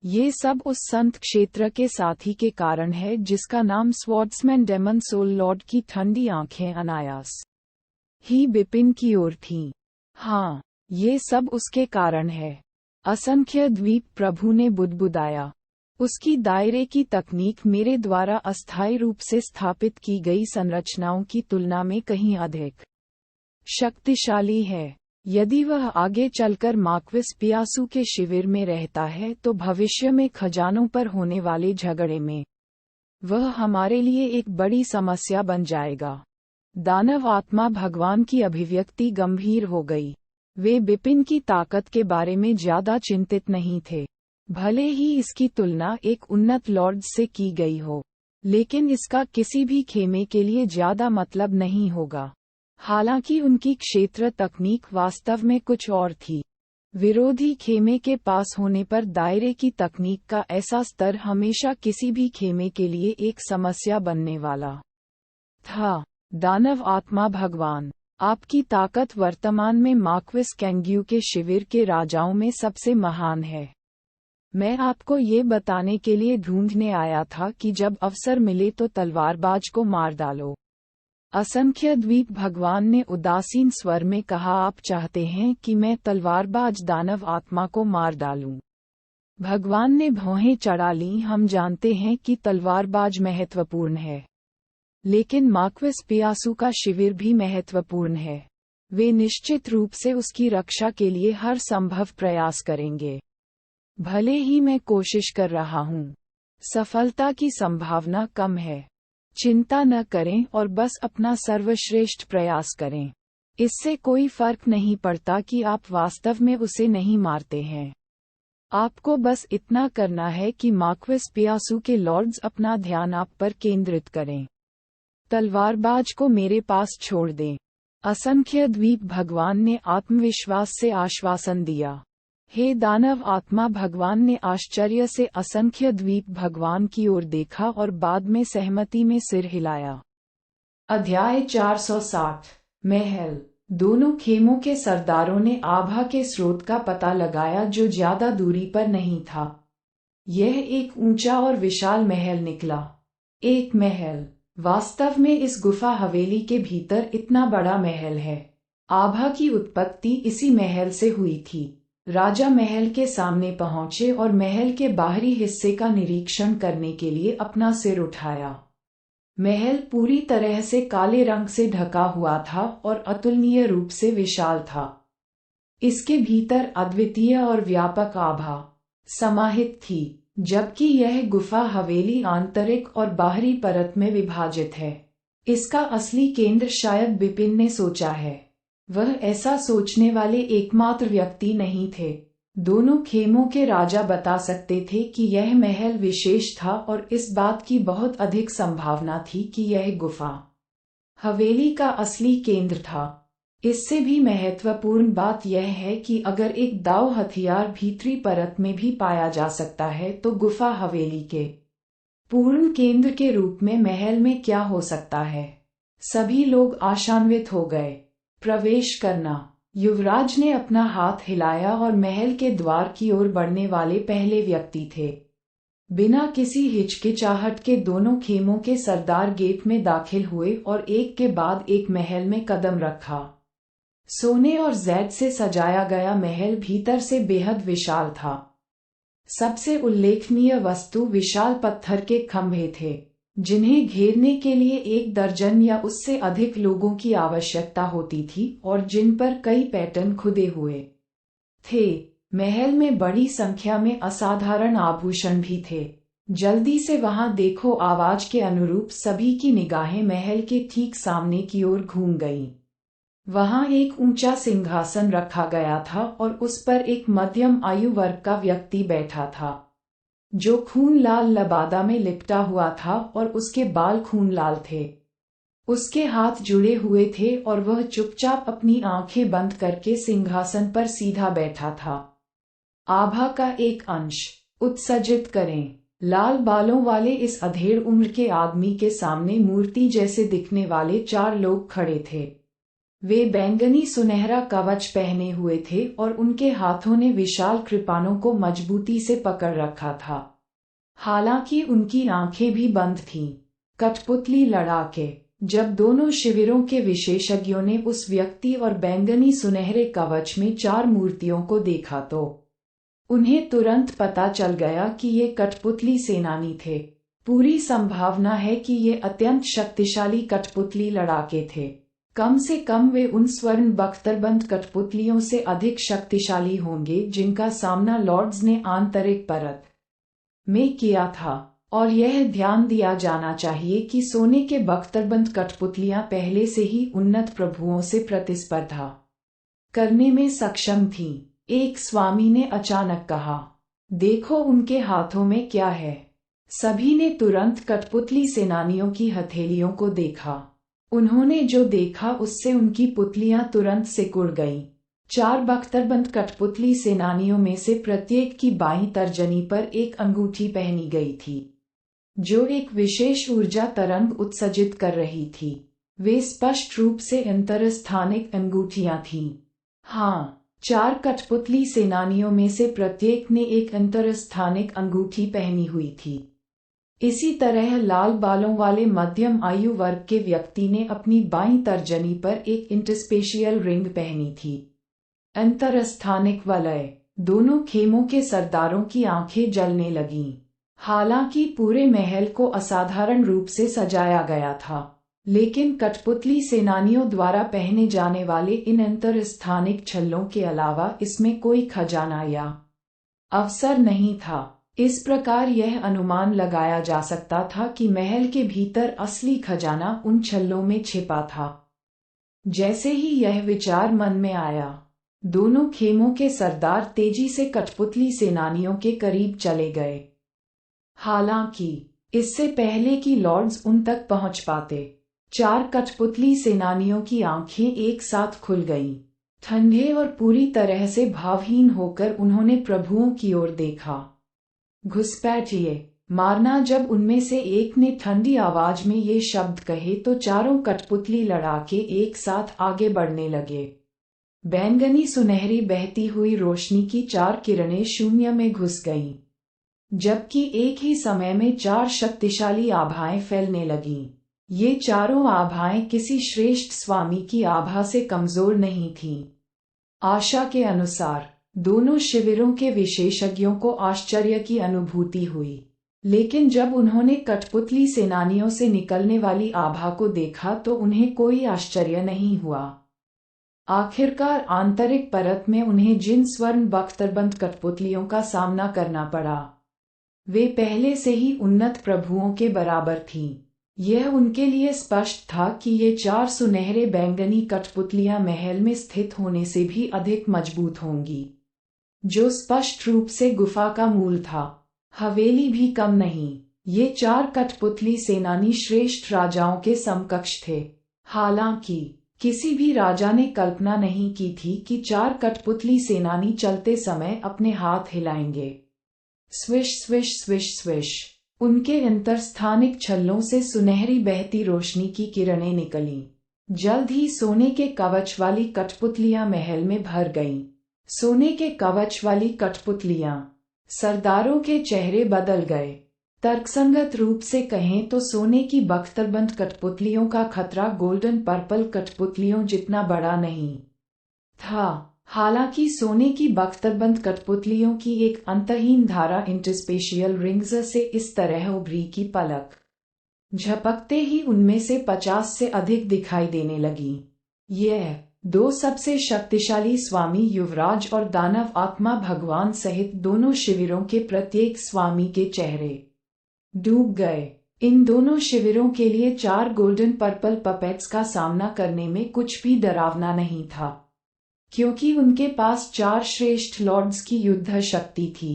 ये सब उस संत क्षेत्र के साथी के कारण है जिसका नाम स्वॉर्ड्समैन डेमन सोल लॉर्ड की ठंडी आंखें अनायास ही बिपिन की ओर थीं। हाँ, ये सब उसके कारण है। असंख्य द्वीप प्रभु ने बुदबुदाया। उसकी दायरे की तकनीक मेरे द्वारा अस्थायी रूप से स्थापित की गई संरचनाओं की तुलना में कहीं अधिक शक्तिशाली है। यदि वह आगे चलकर मार्क्विस पियासू के शिविर में रहता है तो भविष्य में खजानों पर होने वाले झगड़े में वह हमारे लिए एक बड़ी समस्या बन जाएगा। दानव आत्मा भगवान की अभिव्यक्ति गंभीर हो गई। वे बिपिन की ताकत के बारे में ज्यादा चिंतित नहीं थे। भले ही इसकी तुलना एक उन्नत लॉर्ड से की गई हो, लेकिन इसका किसी भी खेमे के लिए ज्यादा मतलब नहीं होगा। हालांकि उनकी क्षेत्र तकनीक वास्तव में कुछ और थी। विरोधी खेमे के पास होने पर दायरे की तकनीक का ऐसा स्तर हमेशा किसी भी खेमे के लिए एक समस्या बनने वाला था। दानव आत्मा भगवान, आपकी ताकत वर्तमान में मार्क्विस कैंग्यू के शिविर के राजाओं में सबसे महान है। मैं आपको ये बताने के लिए ढूंढने आया था कि जब अवसर मिले तो तलवारबाज को मार डालो। असंख्य द्वीप भगवान ने उदासीन स्वर में कहा, आप चाहते हैं कि मैं तलवारबाज दानव आत्मा को मार डालूं? भगवान ने भौहें चढ़ा लीं। हम जानते हैं कि तलवारबाज महत्वपूर्ण है, लेकिन मार्क्विस पियासू का शिविर भी महत्वपूर्ण है। वे निश्चित रूप से उसकी रक्षा के लिए हर संभव प्रयास करेंगे। भले ही मैं कोशिश कर रहा हूँ, सफलता की संभावना कम है। चिंता न करें और बस अपना सर्वश्रेष्ठ प्रयास करें। इससे कोई फर्क नहीं पड़ता कि आप वास्तव में उसे नहीं मारते हैं। आपको बस इतना करना है कि मार्क्विस पियासू के लॉर्ड्स अपना ध्यान आप पर केंद्रित करें। तलवारबाज को मेरे पास छोड़ दें। असंख्य द्वीप भगवान ने आत्मविश्वास से आश्वासन दिया। हे दानव आत्मा भगवान ने आश्चर्य से असंख्य द्वीप भगवान की ओर देखा और बाद में सहमति में सिर हिलाया। अध्याय 460 महल। दोनों खेमों के सरदारों ने आभा के स्रोत का पता लगाया जो ज्यादा दूरी पर नहीं था। यह एक ऊंचा और विशाल महल निकला। एक महल। वास्तव में इस गुफा हवेली के भीतर इतना बड़ा महल है। आभा की उत्पत्ति इसी महल से हुई थी। राजा महल के सामने पहुंचे और महल के बाहरी हिस्से का निरीक्षण करने के लिए अपना सिर उठाया। महल पूरी तरह से काले रंग से ढका हुआ था और अतुलनीय रूप से विशाल था। इसके भीतर अद्वितीय और व्यापक आभा समाहित थी, जबकि यह गुफा हवेली आंतरिक और बाहरी परत में विभाजित है। इसका असली केंद्र शायद बिपिन ने सोचा है। वह ऐसा सोचने वाले एकमात्र व्यक्ति नहीं थे। दोनों खेमों के राजा बता सकते थे कि यह महल विशेष था और इस बात की बहुत अधिक संभावना थी कि यह गुफा हवेली का असली केंद्र था। इससे भी महत्वपूर्ण बात यह है कि अगर एक दाव हथियार भीतरी परत में भी पाया जा सकता है तो गुफा हवेली के पूर्ण केंद्र के रूप में महल में क्या हो सकता है। सभी लोग आशान्वित हो गए। प्रवेश करना। युवराज ने अपना हाथ हिलाया और महल के द्वार की ओर बढ़ने वाले पहले व्यक्ति थे। बिना किसी हिचकिचाहट के दोनों खेमों के सरदार गेट में दाखिल हुए और एक के बाद एक महल में कदम रखा। सोने और जैद से सजाया गया महल भीतर से बेहद विशाल था। सबसे उल्लेखनीय वस्तु विशाल पत्थर के खंभे थे, जिन्हें घेरने के लिए 1 दर्जन या उससे अधिक लोगों की आवश्यकता होती थी और जिन पर कई पैटर्न खुदे हुए थे। महल में बड़ी संख्या में असाधारण आभूषण भी थे। जल्दी से वहां देखो, आवाज के अनुरूप सभी की निगाहें महल के ठीक सामने की ओर घूम गईं। वहां एक ऊंचा सिंहासन रखा गया था और उस पर एक मध्यम आयु वर्ग का व्यक्ति बैठा था, जो खून लाल लबादा में लिपटा हुआ था और उसके बाल खून लाल थे। उसके हाथ जुड़े हुए थे और वह चुपचाप अपनी आंखें बंद करके सिंहासन पर सीधा बैठा था। आभा का एक अंश उत्सर्जित करें। लाल बालों वाले इस अधेड़ उम्र के आदमी के सामने मूर्ति जैसे दिखने वाले 4 लोग खड़े थे। वे बैंगनी सुनहरा कवच पहने हुए थे और उनके हाथों ने विशाल कृपाणों को मजबूती से पकड़ रखा था। हालांकि उनकी आंखें भी बंद थीं। कठपुतली लड़ाके। जब दोनों शिविरों के विशेषज्ञों ने उस व्यक्ति और बैंगनी सुनहरे कवच में 4 मूर्तियों को देखा तो उन्हें तुरंत पता चल गया कि ये कठपुतली सेनानी थे। पूरी संभावना है कि ये अत्यंत शक्तिशाली कठपुतली लड़ाके थे। कम से कम वे उन स्वर्ण बख्तरबंद कठपुतलियों से अधिक शक्तिशाली होंगे जिनका सामना लॉर्ड्स ने आंतरिक परत में किया था। और यह ध्यान दिया जाना चाहिए कि सोने के बख्तरबंद कठपुतलियां पहले से ही उन्नत प्रभुओं से प्रतिस्पर्धा करने में सक्षम थीं। एक स्वामी ने अचानक कहा, देखो उनके हाथों में क्या है। सभी ने तुरंत कठपुतली सेनानियों की हथेलियों को देखा। उन्होंने जो देखा उससे उनकी पुतलियां तुरंत सिकुड़ गईं। 4 बख्तरबंद कठपुतली सेनानियों में से प्रत्येक की बाईं तर्जनी पर एक अंगूठी पहनी गई थी, जो एक विशेष ऊर्जा तरंग उत्सर्जित कर रही थी। वे स्पष्ट रूप से अंतरस्थानिक अंगूठियां थीं। हाँ, 4 कठपुतली सेनानियों में से प्रत्येक ने एक अंतरस्थानिक अंगूठी पहनी हुई थी। इसी तरह लाल बालों वाले मध्यम आयु वर्ग के व्यक्ति ने अपनी बाईं तर्जनी पर एक इंटरस्पेशियल रिंग पहनी थी। अंतरस्थानिक वलय। दोनों खेमों के सरदारों की आंखें जलने लगीं। हालांकि पूरे महल को असाधारण रूप से सजाया गया था, लेकिन कठपुतली सेनानियों द्वारा पहने जाने वाले इन अंतरस्थानिक छल्लों के अलावा इसमें कोई खजाना या अवसर नहीं था। इस प्रकार यह अनुमान लगाया जा सकता था कि महल के भीतर असली खजाना उन छल्लों में छिपा था। जैसे ही यह विचार मन में आया, दोनों खेमों के सरदार तेजी से कठपुतली सेनानियों के करीब चले गए। हालांकि इससे पहले कि लॉर्ड्स उन तक पहुंच पाते, 4 कठपुतली सेनानियों की आंखें एक साथ खुल गईं। ठंडे और पूरी तरह से भावहीन होकर उन्होंने प्रभुओं की ओर देखा। घुसपैठिए, मारना। जब उनमें से एक ने ठंडी आवाज में ये शब्द कहे तो चारों कठपुतली लड़ाके एक साथ आगे बढ़ने लगे। बैंगनी सुनहरी बहती हुई रोशनी की 4 किरणें शून्य में घुस गईं, जबकि एक ही समय में 4 शक्तिशाली आभाएं फैलने लगीं। ये चारों आभाएं किसी श्रेष्ठ स्वामी की आभा से कमजोर नहीं थीं। आशा के अनुसार दोनों शिविरों के विशेषज्ञों को आश्चर्य की अनुभूति हुई, लेकिन जब उन्होंने कठपुतली सेनानियों से निकलने वाली आभा को देखा तो उन्हें कोई आश्चर्य नहीं हुआ। आखिरकार आंतरिक परत में उन्हें जिन स्वर्ण बख्तरबंद कठपुतलियों का सामना करना पड़ा, वे पहले से ही उन्नत प्रभुओं के बराबर थीं। यह उनके लिए स्पष्ट था कि ये 4 सुनहरे बैंगनी कठपुतलियां महल में स्थित होने से भी अधिक मजबूत होंगी, जो स्पष्ट रूप से गुफा का मूल था। हवेली भी कम नहीं। ये 4 कठपुतली सेनानी श्रेष्ठ राजाओं के समकक्ष थे। हालांकि किसी भी राजा ने कल्पना नहीं की थी कि 4 कठपुतली सेनानी चलते समय अपने हाथ हिलाएंगे। Swish swish swish swish. उनके अंतरस्थानिक छल्लों से सुनहरी बहती रोशनी की किरणें निकलीं। जल्द ही सोने के कवच वाली कठपुतलियां महल में भर गईं। सोने के कवच वाली कठपुतलियां। सरदारों के चेहरे बदल गए। तर्कसंगत रूप से कहें तो सोने की बख्तरबंद कठपुतलियों का खतरा गोल्डन पर्पल कठपुतलियों जितना बड़ा नहीं था। हालांकि सोने की बख्तरबंद कठपुतलियों की एक अंतहीन धारा इंटरस्पेशियल रिंग्स से इस तरह उभरी कि पलक झपकते ही उनमें से 50 से अधिक दिखाई देने लगी। यह 2 सबसे शक्तिशाली स्वामी युवराज और दानव आत्मा भगवान सहित दोनों शिविरों के प्रत्येक स्वामी के चेहरे डूब गए। इन दोनों शिविरों के लिए 4 गोल्डन पर्पल पपेट्स का सामना करने में कुछ भी डरावना नहीं था, क्योंकि उनके पास 4 श्रेष्ठ लॉर्ड्स की युद्ध शक्ति थी।